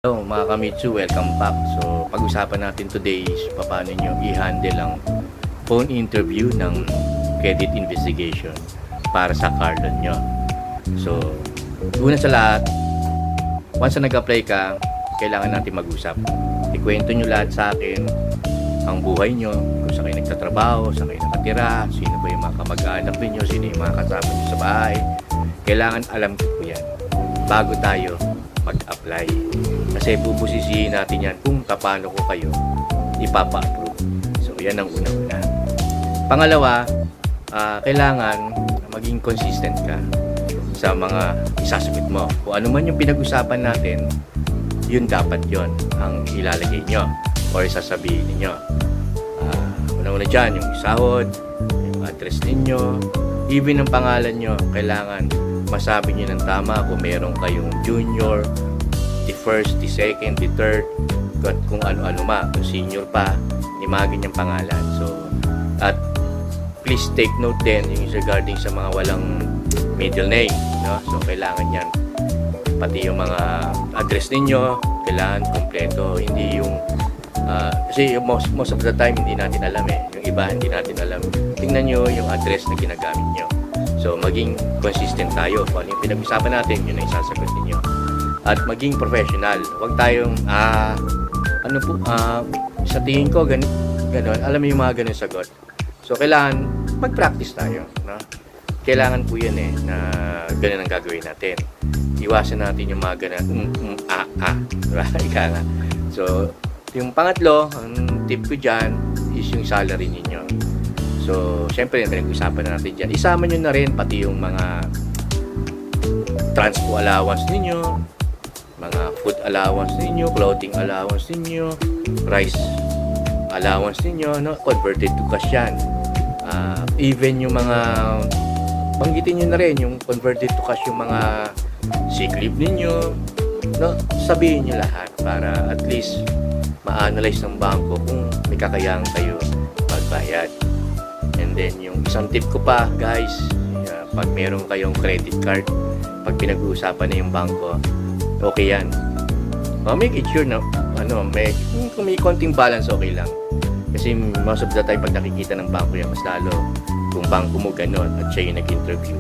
Hello mga kamitsu, welcome back. So pag-usapan natin today is paano nyo i-handle ang phone interview ng credit investigation para sa car loan nyo. So una sa lahat, once na nag-apply ka, kailangan natin mag-usap. Ikwento nyo lahat sa akin ang buhay nyo, kung saan kayo nagtatrabaho, saan kayo nakatira, sino ba yung mga kamag-anak ninyo, sino yung mga kasama nyo sa bahay. Kailangan alam ko yan bago tayo mag-apply. Kasi bubusisihin natin yan kung paano ko kayo ipapa-approve. So, yan ang una-una. Pangalawa, kailangan maging consistent ka sa mga isasubmit mo. Kung ano man yung pinag-usapan natin, yun dapat yun ang ilalagay nyo or sasabihin ninyo. Una-una dyan, yung sahod, yung address ninyo, even ang pangalan nyo, kailangan masabi nyo ng tama kung meron kayong junior, the first, the second, the third, at kung ano-ano kung senior pa, imagine yung pangalan. So, at please take note din yung regarding sa mga walang middle name, no? So, kailangan yan. Pati yung mga address ninyo, kailangan kompleto. Hindi yung, kasi most of the time, hindi natin alam Yung iba, hindi natin alam. Tingnan nyo yung address na ginagamit nyo. So, maging consistent tayo. Kung ano yung pinag-usapan natin, yun ang isasagot ninyo. At maging professional. Huwag tayong, sa tingin ko, ganun. Alam mo yung mga ganun sagot. So, kailangan mag-practice tayo. No? Kailangan po yan na ganun ang gagawin natin. Iwasan natin yung mga ganun, diba? Ika nga. So, yung pangatlo, ang tip ko dyan, is yung salary ninyo. So, syempre, yung pinag-usapan na natin dyan. Isama nyo na rin pati yung mga transpo allowance ninyo, mga food allowance ninyo, clothing allowance ninyo, rice allowance ninyo, no? Converted to cash yan. Even yung mga, banggitin nyo na rin, yung converted to cash yung mga sick leave ninyo, no? Sabihin nyo lahat para at least ma-analyze ng bangko kung may kakayahan kayo magbayad. And then, yung isang tip ko pa, guys, pag meron kayong credit card, pag pinag-uusapan na yung bangko, okay yan. Make it sure na, kung may konting balance, okay lang. Kasi most of the time, pag nakikita ng bangko yan, mas lalo, kung bangko mo ganon at siya yung nag-interview,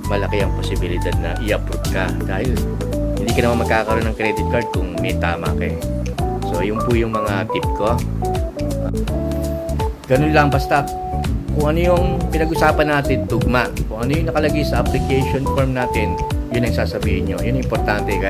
malaki ang posibilidad na i-approve ka. Dahil, hindi ka naman magkakaroon ng credit card kung may tama ka eh. So, yun po yung mga tip ko. Ganun lang, basta kung ano yung pinag-usapan natin, tugma. Kung ano yung nakalagay sa application form natin, yun ang sasabihin nyo. Yun importante, guys.